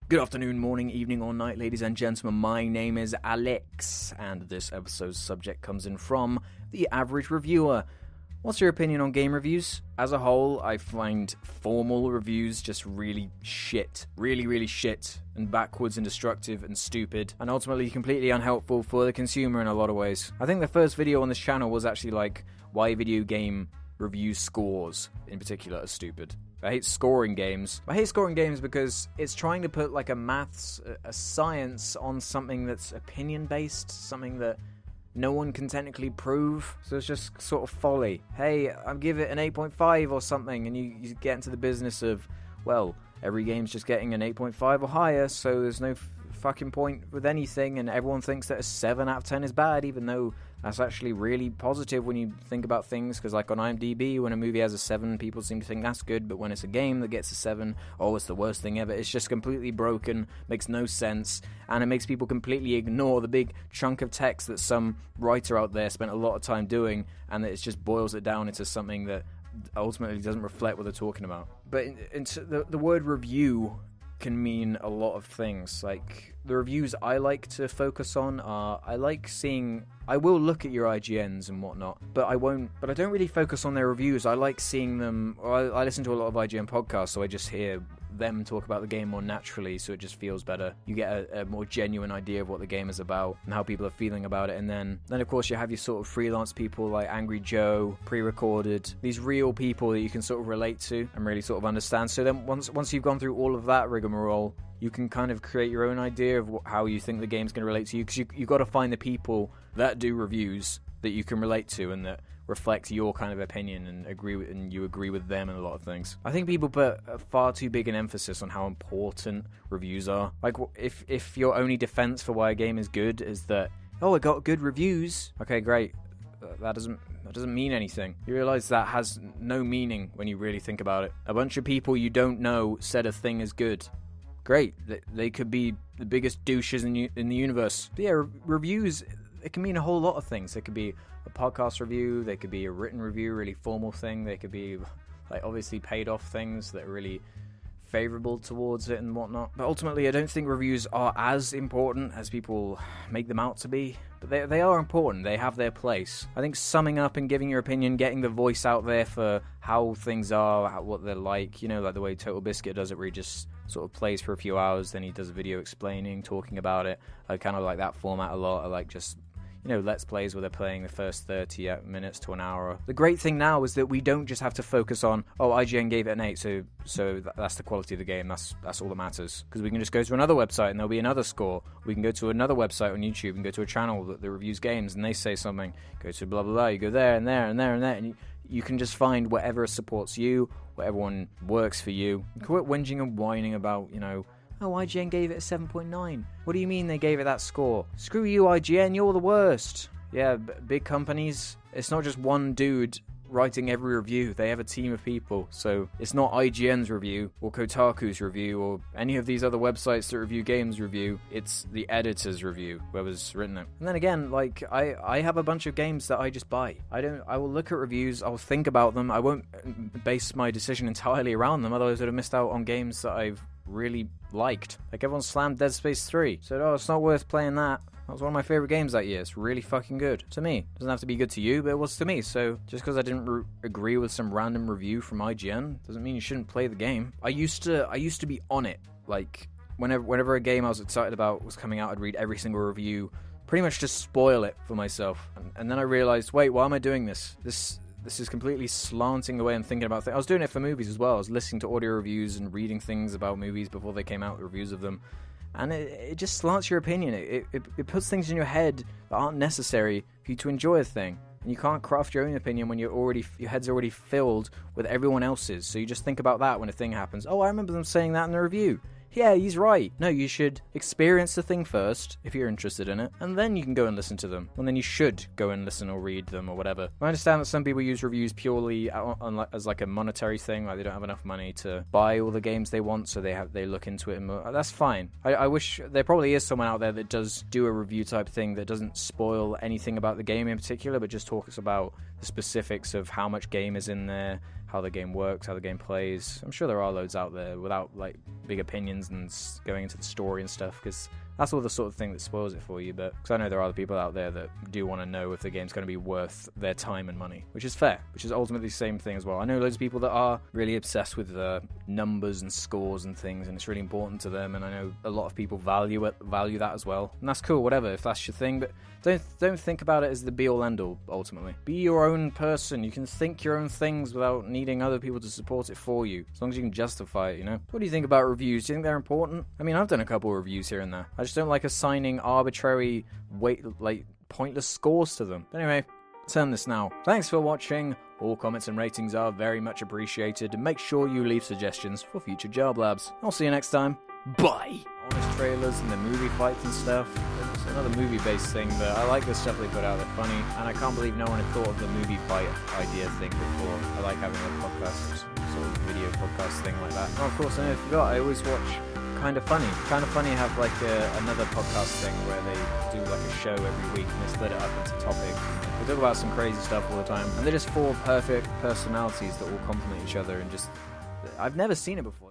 Good afternoon, morning, evening, or night, ladies and gentlemen. My name is Alex, and this episode's subject comes in from The Average Reviewer. What's your opinion on game reviews? As a whole, I find formal reviews just really shit. Really shit, and backwards and destructive and stupid, and ultimately completely unhelpful for the consumer in a lot of ways. I think the first video on this channel was actually like, why video game review scores, in particular, are stupid. I hate scoring games. I hate scoring games because it's trying to put like a maths, a science on something that's opinion-based, something that no one can technically prove. So it's just sort of folly. Hey, I'll give it an 8.5 or something, and you get into the business of, well, every game's just getting an 8.5 or higher, so there's no fucking point with anything, and everyone thinks that a 7 out of 10 is bad, even though that's actually really positive when you think about things, because like on IMDb, when a movie has a 7, people seem to think that's good, but when it's a game that gets a 7, oh, it's the worst thing ever. It's just completely broken, makes no sense, and it makes people completely ignore the big chunk of text that some writer out there spent a lot of time doing, and that it just boils it down into something that ultimately doesn't reflect what they're talking about. But the word review can mean a lot of things. Like, the reviews I like to focus on are, I will look at your IGNs and whatnot, but I don't really focus on their reviews. I like seeing them, I listen to a lot of IGN podcasts, so I just hear them talk about the game more naturally, so it just feels better. You get a more genuine idea of what the game is about and how people are feeling about it, and then of course you have your sort of freelance people like Angry Joe, pre-recorded, these real people that you can sort of relate to and really sort of understand. So then once you've gone through all of that rigmarole, you can kind of create your own idea of how you think the game's going to relate to you, because you've got to find the people that do reviews that you can relate to and that reflect your kind of opinion and you agree with them in a lot of things. I think people put far too big an emphasis on how important reviews are. Like, if your only defense for why a game is good is that, oh, it got good reviews, okay, great. That doesn't mean anything. You realize that has no meaning when you really think about it. A bunch of people you don't know said a thing is good. Great. They could be the biggest douches in the universe. But yeah, reviews, it can mean a whole lot of things. It could be a podcast review, they could be a written review, really formal thing, they could be like obviously paid off things that are really favorable towards it and whatnot. But ultimately, I don't think reviews are as important as people make them out to be, but they are important. They have their place. I think summing up and giving your opinion, getting the voice out there for how things are, what they're like, you know, like the way Total Biscuit does it, where he just sort of plays for a few hours, then he does a video explaining, talking about it. I kind of like that format a lot. I like just, you know, Let's Plays where they're playing the first 30 minutes to an hour. The great thing now is that we don't just have to focus on, oh, IGN gave it an 8, so that's the quality of the game, that's all that matters. Because we can just go to another website and there'll be another score. We can go to another website on YouTube and go to a channel that reviews games and they say something. Go to blah, blah, blah, you go there and there and there and there, and you can just find whatever supports you, whatever one works for you. Quit whinging and whining about, you know, oh, IGN gave it a 7.9. What do you mean they gave it that score? Screw you, IGN, you're the worst. Yeah, big companies, it's not just one dude writing every review. They have a team of people. So it's not IGN's review or Kotaku's review or any of these other websites that review games review. It's the editor's review, whoever's written it. And then again, like, I have a bunch of games that I just buy. I will look at reviews, I'll think about them. I won't base my decision entirely around them, otherwise I'd have missed out on games that I've really liked. Like, everyone slammed Dead Space 3. Said, oh, it's not worth playing that. That was one of my favorite games that year. It's really fucking good. To me. It doesn't have to be good to you, but it was to me. So just because I didn't agree with some random review from IGN doesn't mean you shouldn't play the game. I used to be on it. Like, whenever a game I was excited about was coming out, I'd read every single review, pretty much just spoil it for myself. And then I realized, wait, why am I doing this? This is completely slanting away and thinking about things. I was doing it for movies as well. I was listening to audio reviews and reading things about movies before they came out, reviews of them. And it just slants your opinion. It puts things in your head that aren't necessary for you to enjoy a thing. And you can't craft your own opinion when your head's already filled with everyone else's. So you just think about that when a thing happens. Oh, I remember them saying that in the review. Yeah, he's right. No, you should experience the thing first, if you're interested in it, and then you can go and listen to them. And then you should go and listen or read them or whatever. I understand that some people use reviews purely as like a monetary thing, like they don't have enough money to buy all the games they want, so they look into it, and that's fine. I wish there probably is someone out there that does do a review type thing that doesn't spoil anything about the game in particular, but just talks about the specifics of how much game is in there, how how the game works, how the game plays. I'm sure there are loads out there without like big opinions and going into the story and stuff, because that's all the sort of thing that spoils it for you. But because I know there are other people out there that do want to know if the game's going to be worth their time and money, which is fair, which is ultimately the same thing as well. I know loads of people that are really obsessed with numbers and scores and things, and it's really important to them, and I know a lot of people value that as well, and that's cool, whatever, if that's your thing. But don't think about it as the be-all end-all, ultimately. Be your own person. You can think your own things without needing other people to support it for you, as long as you can justify it, you know? What do you think about reviews? Do you think they're important? I mean, I've done a couple of reviews here and there. I just don't like assigning arbitrary, pointless scores to them. But anyway, turn this now. Thanks for watching. All comments and ratings are very much appreciated, and make sure you leave suggestions for future Blabs. I'll see you next time. Bye! Honest trailers and the movie fights and stuff. It's another movie-based thing, but I like the stuff they put out. They're funny, and I can't believe no one had thought of the movie fight idea thing before. I like having a podcast, sort of video podcast thing like that. Oh, of course, I never forgot. I always watch Kind of Funny. Kind of Funny have like another podcast thing where they do like a show every week, and they split it up into topics. They talk about some crazy stuff all the time, and they're just four perfect personalities that all complement each other, and just I've never seen it before.